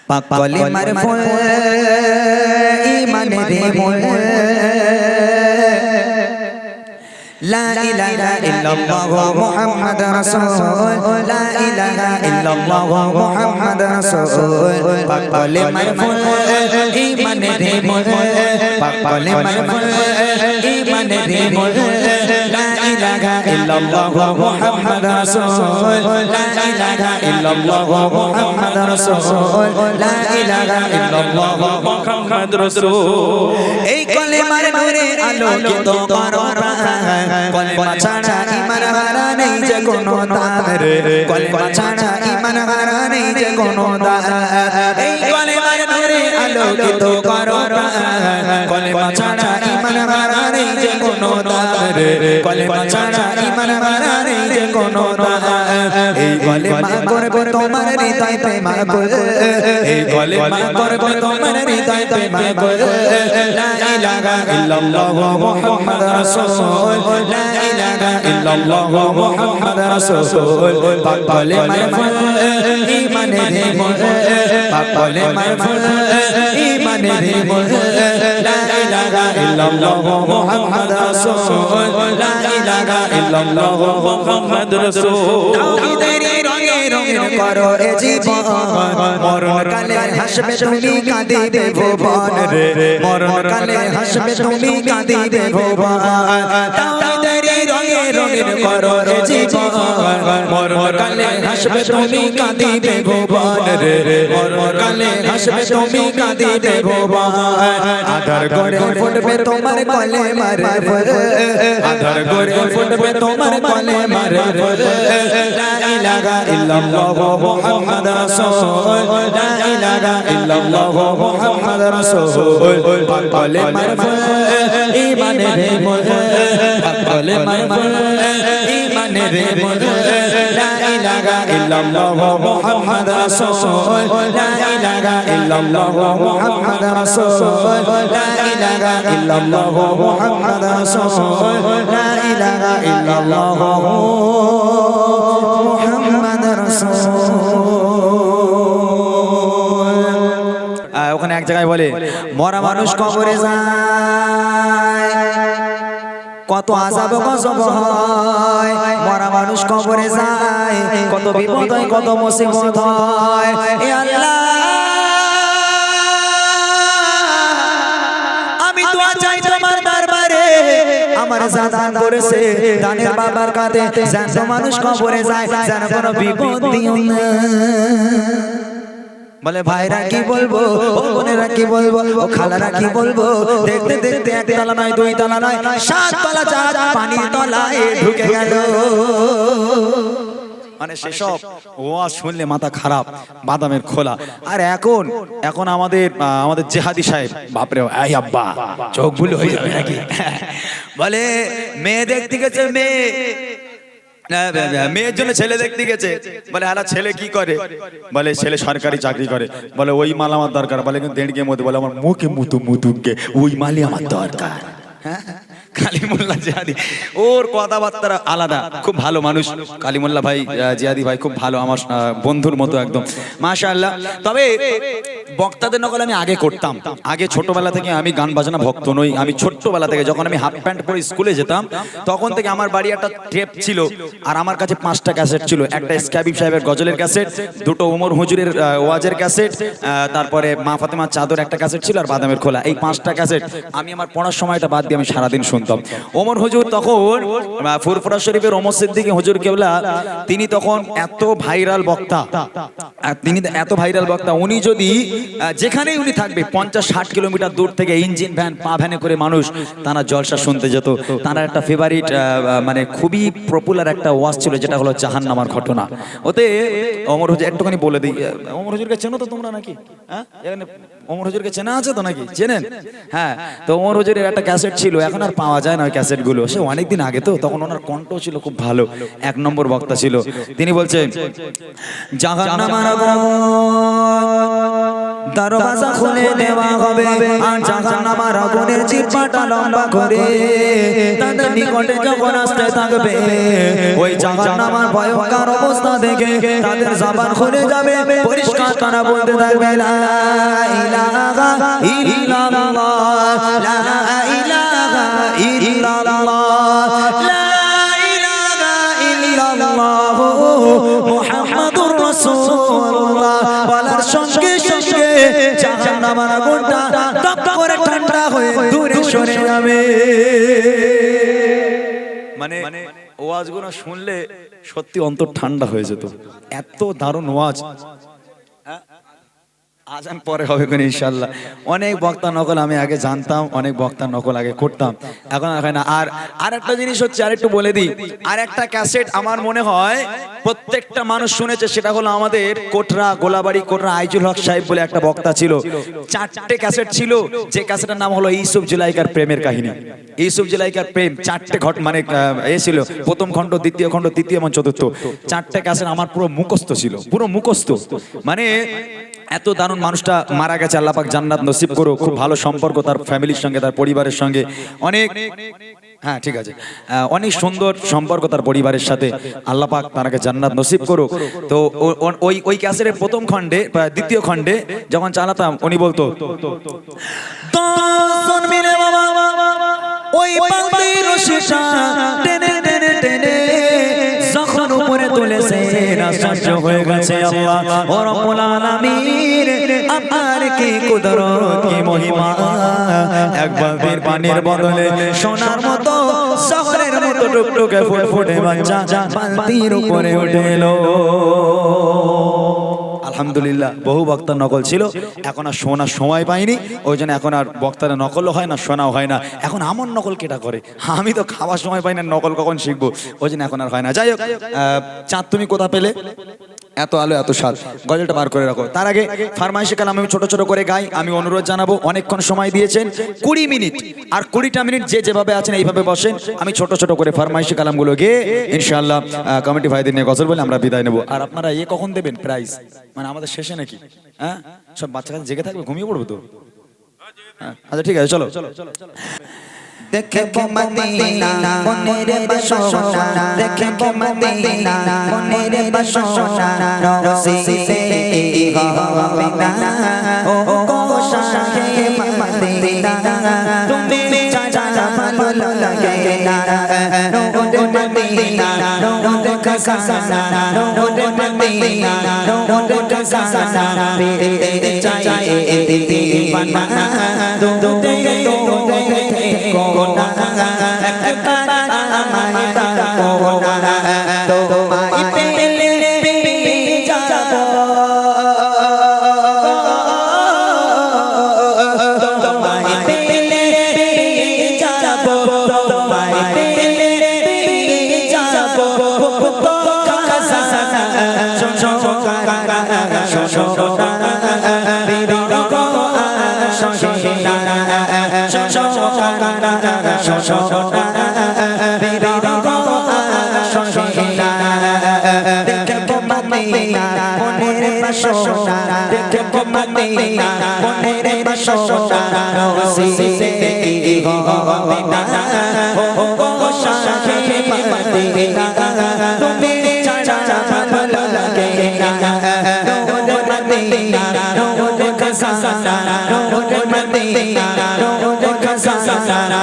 পাক কলিমার ফুল ঈমানের মূল লা ইলাহা ইল্লাল্লাহু মুহাম্মাদুর রাসূল লা ইলাহা ইল্লাল্লাহু মুহাম্মাদুর রাসূল পাক কলিমার ফুল ঈমানের মূল পাক কলিমার ফুল ঈমানের মূল লা ইলাহা ইল্লাল্লাহু মুহাম্মাদুর রাসূল লা ইলাহা ইল্লাল্লাহু মুহাম্মাদুর রাসূল লা ইলাহা ইল্লাল্লাহু মুহাম্মাদুর রাসূল এই কলিমার নূরে আলোকিত করো কলিমা ছাড়া ঈমান হারা নেই যে কোনো দার কলিমা ছাড়া ঈমান হারা নেই যে কোনো দার এই কলিমার নূরে আলোকিত করো কলিমা ছাড়া ঈমান হারা নেই যে কোনো দার কলিমা ছাড়া ঈমান হারা নেই যে কোনো দার এই কলিমা করবে তোমার হৃদয় প্রেমা গোল এই কলিমা করবে তোমার হৃদয় প্রেমা গোল লা ইলাহা ইল্লাল্লাহু মুহাম্মাদুর রাসূল লা ইলাহা ইল্লাল্লাহু মুহাম্মাদুর রাসূল পাক কলিমার ফুল ঈমানের মূল পাক কলিমার ফুল ঈমানের মূল লা ইলাহা ইল্লাল্লাহু মুহাম্মাদুর রাসূল লা ইলাহা ইল্লাল্লাহু মুহাম্মাদুর রাসূল তাওহীদের রঙে রঙিন করো এ জীবন মরণ কালে হাসবে তুমি কাঁদিবে ভুবন রে মরণ কালে হাসবে তুমি কাঁদিবে ভুবন তাওহীদের রঙে রঙিন করো এ জীবন মরণ কালে হাসবে তুমি কাঁদিবে ভুবন রে মরণ কালে হাসবে তুমি কাঁদিবে ভুবন আধার করে ফুটবে তোমার কলেমার ফুল আধার করে ফুটবে তোমার কলেমার ফুল লা ইলাহা ইল্লাল্লাহু মুহাম্মাদুর রাসূল লা ইলাহা ইল্লাল্লাহু মুহাম্মাদুর রাসূল পাক কলেমার ফুল ঈমানের মূল পাক কলেমার ফুল ঈমানের মূল লা ইলাহা ইল্লাল্লাহু মুহাম্মাদুর রাসূল লা ইলাহা ইল্লাল্লাহু মুহাম্মাদুর রাসূল লা ইলাহা ইল্লাল্লাহু মুহাম্মাদুর রাসূল লা ইলাহা ইল্লাল্লাহু মুহাম্মাদুর রাসূল ওখানে এক জায়গায় বলে মরা মানুষ কবরে যায় কত আযাব গজব হয় মরা মানুষ কবরে যায় কত বিপদ হয় কত মুসিবত হয় এ আল্লাহ আমি দোয়া চাই তোমার দরবারে আমার যা দান করেছে দানের বাবার কাছে যেন মানুষ কবরে যায় যেন কোনো বিপদ দিও না বলে ভাইরা কি বলবো ও বোনেরা কি বলবো ও খালারা কি বলবো দেখতে দেখতে এক তলা নয় দুই তলা নয় সাত তলা চাঁদ পানির তলায় ঢুকে গেল মানে সেসব ওয়াজ শুনলে মাথা খারাপ বাদামের খোলা আর এখন আমাদের জেহাদি সাহেব বাপরে এই আব্বা চোখ ভুল হয়ে যাবে নাকি বলে মেয়ে দেখতে গেছে মেয়ের জন্য ছেলে দেখতে গেছে বলে আলা ছেলে কি করে বলে ছেলে সরকারি চাকরি করে বলে ওই মাল আমার দরকার বলে কিন্তু দেড়কে মধ্যে বলে আমার মুখে মুতুকে ওই মালই আমার দরকার হ্যাঁ কালিমুল্লাহ জিহাদি ওর কথাবার্তা আলাদা খুব ভালো মানুষ কালিমুল্লাহ ভাই জিহাদি ভাই খুব ভালো আমার বন্ধুর মতো একদম মাশাআল্লাহ তবে বক্তাদের নকল আমি আগে করতাম আগে ছোটবেলা থেকে আমি গান বাজনা ভক্ত নই আমি ছোট্টবেলা থেকে যখন আমি হাফ প্যান্ট পরে স্কুলে যেতাম তখন থেকে আমার বাড়ি একটা টেপ ছিল আর আমার কাছে 5টা ক্যাসেট ছিল একটা স্ক্যাবিব সাহেবের গজলের ক্যাসেট দুটো ওমর হুজুরের ওয়াজের ক্যাসেট তারপরে মা ফাতেমার চাদর একটা ক্যাসেট ছিল আর বাদামের খোলা এই 5টা ক্যাসেট আমি আমার পড়ার সময়টা বাদ দিয়ে আমি সারাদিন শুনতাম ওমর হুজুর তখন ফুরফুরা শরীফের ওমর সিদ্দিকী হুজুর কেবলা তিনি তখন এত ভাইরাল বক্তা উনি যদি যেখানেই উনি থাকবে 50-60 কিলোমিটার দূর থেকে ইঞ্জিন ভ্যান পা ভ্যানে করে মানুষ তারা জলসা শুনতে যেত তারা একটা ফেভারিট মানে খুবই পপুলার একটা ওয়াজ ছিল যেটা হলো জাহান্নামের ঘটনা ওতে ওমর হুজুর একটুখানি বলে দিই ওমর হুজুরকে চেনো তো তোমরা নাকি হ্যাঁ এখানে ওমর হুজুরকে চেনা আছে তো নাকি চেনেন হ্যাঁ তো ওমর হুজুরের একটা ক্যাসেট ছিল এখন আর পাওয়া যায় না ওই ক্যাসেট গুলো সে অনেকদিন আগে তো তখন ওনার কণ্ঠ ছিল খুব ভালো 1 নম্বর বক্তা ছিল তিনি বলছেন জাহান্নামের দরওয়াজা খুলে দেওয়া হবে আর জাহান্নামের আগুনের জিহ্বাটা লম্বা করে তাদের নিকটে যখন আসতে থাকবে ওই জাহান্নামের ভয়ঙ্কর অবস্থা দেখে তাদের জবান খুলে যাবে পরিষ্কার তারা বলতে থাকবে লা ইলাহা ইল্লাল্লাহ লা ইলাহা ইল্লাল্লাহ লা ইলাহা ইল্লাল্লাহ মুহাম্মাদুর রাসূলুল্লাহ বলার সঙ্গে সঙ্গে জাহান্নামের আগুনটা টপ করে ঠান্ডা হয়ে দূরে সরে যাবে। মানে ওয়াজগুলো শুনলে সত্যি অন্তর ঠান্ডা হয়ে যেত, এত দারুণ ওয়াজ। আজান পরে হবে কোন ইনশাআল্লাহ। অনেক বক্তা নকল আমি আগে জানতাম, অনেক বক্তা নকল আগে করতাম, এখন আর হয় না। আর একটা জিনিস হচ্ছে, আর একটু বলে দিই, আর একটা ক্যাসেট আমার মনে হয় প্রত্যেকটা মানুষ শুনেছে, সেটা হলো আমাদের কোটরা গোলাবাড়ি কোটরা আইজুল হক সাহেব বলে একটা বক্তা ছিল। 4টে ক্যাসেট ছিল, যে ক্যাসেটের নাম হলো ইউসুফ জুলাইকার প্রেমের কাহিনী। ইউসুফ জুলাইকার প্রেম 4টে মানে ছিল, প্রথম খণ্ড, দ্বিতীয় খণ্ড, তৃতীয় এবং চতুর্থ। 4টে ক্যাসেট আমার পুরো মুখস্থ ছিল, পুরো মুখস্থ। মানে এত দারুণ, মানুষটা মারা গেছে, আল্লাহ পাক জান্নাত নসিব করো। খুব ভালো সম্পর্ক তার ফ্যামিলির সঙ্গে, তার পরিবারের সঙ্গে, অনেক, হ্যাঁ ঠিক আছে, অনেক সুন্দর সম্পর্ক তার পরিবারের সাথে। আল্লাহ পাক তাকে জান্নাত নসিব করো। তো ওই ক্যাসেটের প্রথম খণ্ডে, দ্বিতীয় খণ্ডে যখন চালাতাম, উনি বলতো ওই পান্তির রশিটা টেনে টেনে টেনে যখন উপরে তুলেছে, আশ্চর্য হয়ে গেছে আল্লাহ ও রব্বুল আলামিন, আপনার কি কুদরত, কি মহিমা। এক বালতির পানির বদলে সোনার মতো, শহরের মতো টুকটুকে ফুটফুটে বাচ্চা বালতির উপরে উঠে এলো। আলহামদুলিল্লাহ, বহু বক্তার নকল ছিল, এখন আর শোনার সময় পাইনি, ওই জন্য এখন আর বক্তারা নকলও হয় না, শোনাও হয় না। এখন আমার নকল কেটা করে, আমি তো খাওয়ার সময় পাই না, নকল কখন শিখবো, ওই জন্য এখন আর হয় না। যাই হোক, চাঁদ তুমি কোথা পেলে, এত আলো এত স্বাদ, গজলটা বার করে রাখো। তার আগে ফারমাইশে কালাম আমি ছোট ছোট করে গাই। আমি অনুরোধ জানাবো, অনেকক্ষণ সময় দিয়েছেন, 20 মিনিট, আর 20টা মিনিট যে যেভাবে আছেন এইভাবে বসেন। আমি ছোট ছোট করে ফারমাইশে কালামগুলো গিয়ে ইনশাআল্লাহ কমিটি ভাইদের নিয়ে গজল বলে আমরা বিদায় নেব। আর আপনারা কখন দেবেন প্রাইজ, মানে আমাদের শেষে নাকি? হ্যাঁ, সব বাচ্চা কাছে জেগে থাকবে, ঘুমিয়ে পড়বো তো। আচ্ছা ঠিক আছে, চলো। দেখবো মদিনা মনের বাসনা, দেখবো মদিনা মনের বাসনা, রসিতে হবে না ও শাহে মদিনা, তুমি ছাড়া ভালো লাগে না, নোরে মদিনা নোরে খাসানা, নোরে মদিনা নোরে খাসানা, পেতে চাই দিওয়ানা, দোদে কোনা একবার আমায় কোনা, তোমায় পেলে পেয়ে যাব, তোমায় পেলে পেয়ে যাব, তোমায় পেলে পেয়ে যাব, খাসানা শোনো দেখবো মদিনা মনের বাসনা, দেখবো মদিনা মনের বাসনা, রসিতে হবে না ও শাহে মদিনা, তুমি ছাড়া ভালো লাগে না, নোরে মদিনা নোরে খাসানা, নোরে মদিনা নোরে খাসানা,